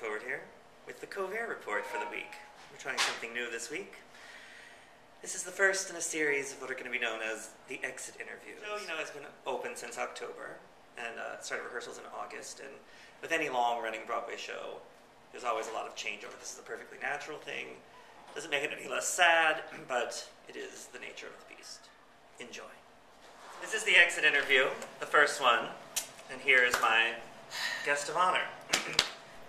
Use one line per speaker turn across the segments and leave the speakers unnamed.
Covert here with the Covert report for the week. We're trying something new this week. This is the first in a series of what are going to be known as the exit interviews. The show, has been open since October and started rehearsals in August. And with any long-running Broadway show, there's always a lot of changeover. This is a perfectly natural thing. Doesn't make it any less sad, but it is the nature of the beast. Enjoy. This is the exit interview, the first one, and here is my guest of honor.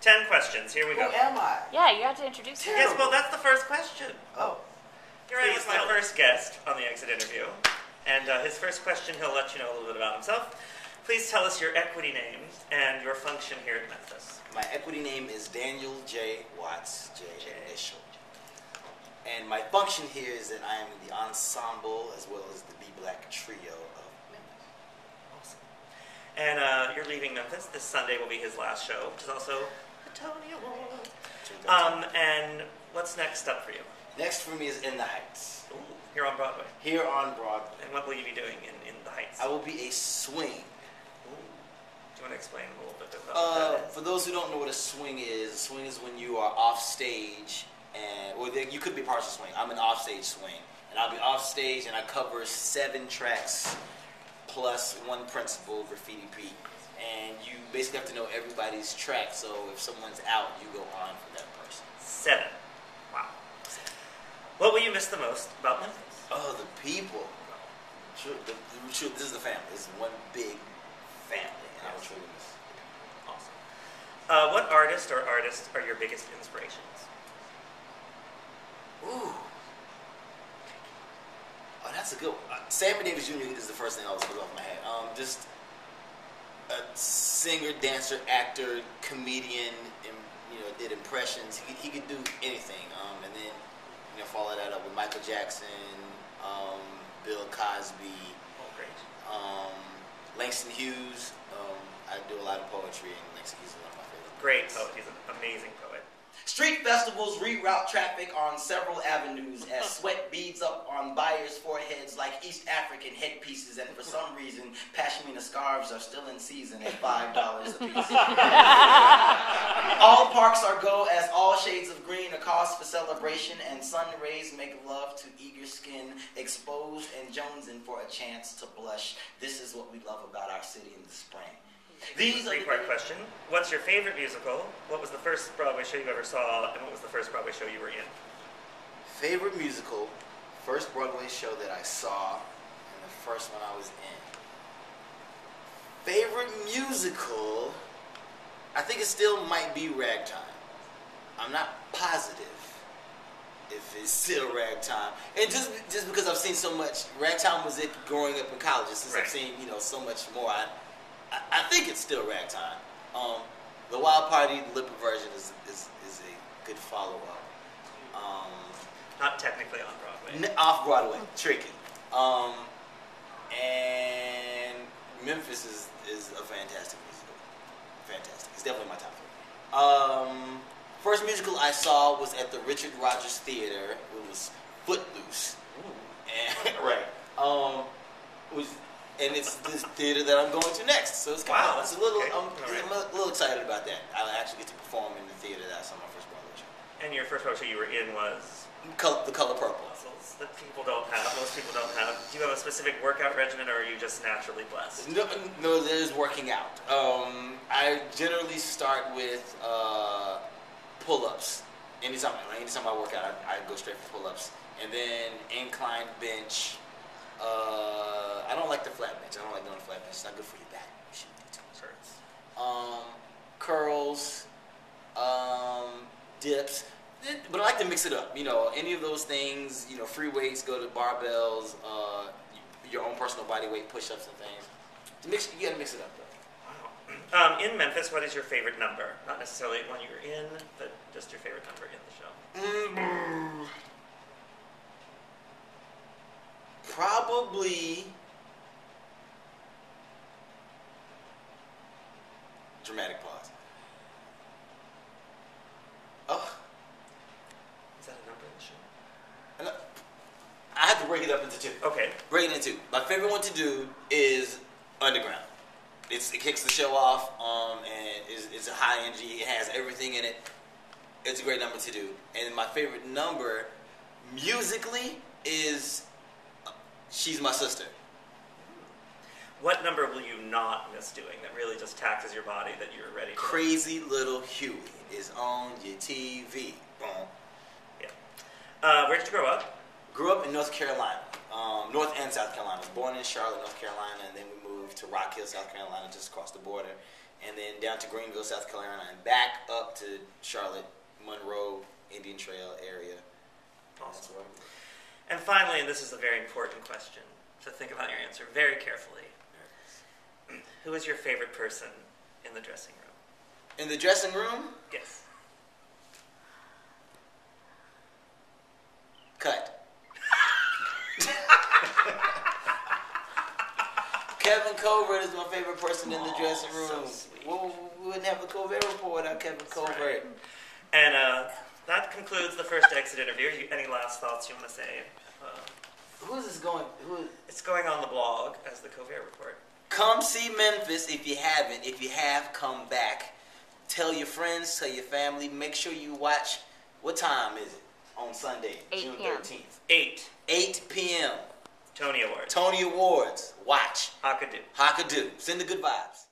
10 questions. Here we go.
Who am I?
Yeah, you have to introduce yourself.
Yes, well, that's the first question.
Oh.
Here I am with my first guest on the exit interview, and his first question, he'll let you know a little bit about himself. Please tell us your equity name and your function here at Memphis.
My equity name is Daniel J. Watts, J. initial. And my function here is that I am in the ensemble as well as the B-Black trio of Memphis.
Awesome. And you're leaving Memphis. This Sunday will be his last show, which is also the Tony Award. And what's next up for you?
Next for me is In the Heights.
Ooh, here on Broadway.
Here on Broadway.
And what will you be doing in the Heights?
I will be a swing.
Ooh. Do you want to explain a little bit about what that is?
For those who don't know what a swing is when you are off stage, you could be a partial swing. I'm an offstage swing, and I'll be off stage, and I cover 7 tracks plus one principal, Graffiti Pete, and you basically have to know everybody's track. So if someone's out, you go on for that person.
7. Wow. What will you miss the most about Memphis?
Oh, the people. This is the family. It's one big family, and I will truly miss it.
Awesome. What artist or artists are your biggest inspirations?
Ooh. Oh, that's a good one. Sammy Davis Jr. is the first thing I was put off my head. Just a singer, dancer, actor, comedian, and, did impressions. He could do anything. And then, follow that up with Michael Jackson, Bill Cosby.
Oh, great.
Langston Hughes. I do a lot of poetry, and Langston Hughes is one of my favorites.
Great poet. He's an amazing poet.
Street festivals reroute traffic on several avenues as sweat beads up on buyers' foreheads like East African headpieces, and for some reason, pashmina scarves are still in season at $5 a piece. All parks are go as all shades of green are cause for celebration, and sun rays make love to eager skin, exposed and jonesing for a chance to blush. This is what we love about our city in the spring.
These three-part question. What's your favorite musical? What was the first Broadway show you ever saw? And what was the first Broadway show you were in?
Favorite musical, first Broadway show that I saw, and the first one I was in. Favorite musical, I think it still might be Ragtime. I'm not positive if it's still Ragtime. And just because I've seen so much, Ragtime was it growing up in college. Since I've seen, so much more, I think it's still Ragtime. The Wild Party, the Lipper version is a good follow-up.
Not technically on Broadway.
Off Broadway, tricky. And Memphis is a fantastic musical. Fantastic. It's definitely my top 3. First musical I saw was at the Richard Rogers Theater. It was Footloose. And, right. And it's this theater that I'm going to next, so it's kind of, it's a little. Okay. I'm a little excited about that. I'll actually get to perform in the theater that I saw my first Broadway show.
And your first Broadway show you were in was
The Color Purple.
Muscles that people don't have. Most people don't have. Do you have a specific workout regimen, or are you just naturally blessed?
No, there's working out. I generally start with pull-ups. Anytime I work out, I go straight for pull-ups, and then incline bench. I don't like the flat bench. I don't like doing the flat bench. It's not good for your back. You shouldn't do too much. Curls, dips. But I like to mix it up. Any of those things. Free weights, go to barbells, your own personal body weight push-ups and things. You gotta mix it up though.
Wow. In Memphis, what is your favorite number? Not necessarily one you were in, but just your favorite number in the show.
Probably Dramatic Pause. Oh.
Is that a number in the show?
I have to break it up into 2.
Okay.
Break it into 2. My favorite one to do is Underground. it kicks the show off, and it's a high energy. It has everything in it. It's a great number to do. And my favorite number, musically, is She's My Sister.
What number will you not miss doing that really just taxes your body that you're ready to?
Crazy Little Huey is on your TV. Boom.
Yeah. Where did you grow up?
Grew up in North Carolina. North and South Carolina. I was born in Charlotte, North Carolina, and then we moved to Rock Hill, South Carolina, just across the border. And then down to Greenville, South Carolina, and back up to Charlotte, Monroe, Indian Trail area.
Awesome. And finally, and this is a very important question, so think about your answer very carefully. Who is your favorite person in the dressing room?
In the dressing room?
Yes.
Cut. Kevin Covert is my favorite person in the dressing room.
So
we wouldn't have a Covert report without Kevin Covert.
Right. And that concludes the first exit interview. Any last thoughts you want to say?
Who is this going?
It's going on the blog as the Covert report.
Come see Memphis if you haven't. If you have, come back. Tell your friends, tell your family. Make sure you watch. What time is it on Sunday,
8
June
p.m.
13th? 8 p.m.
Tony Awards.
Tony Awards. Watch.
Hakadu.
Hakadu. Send the good vibes.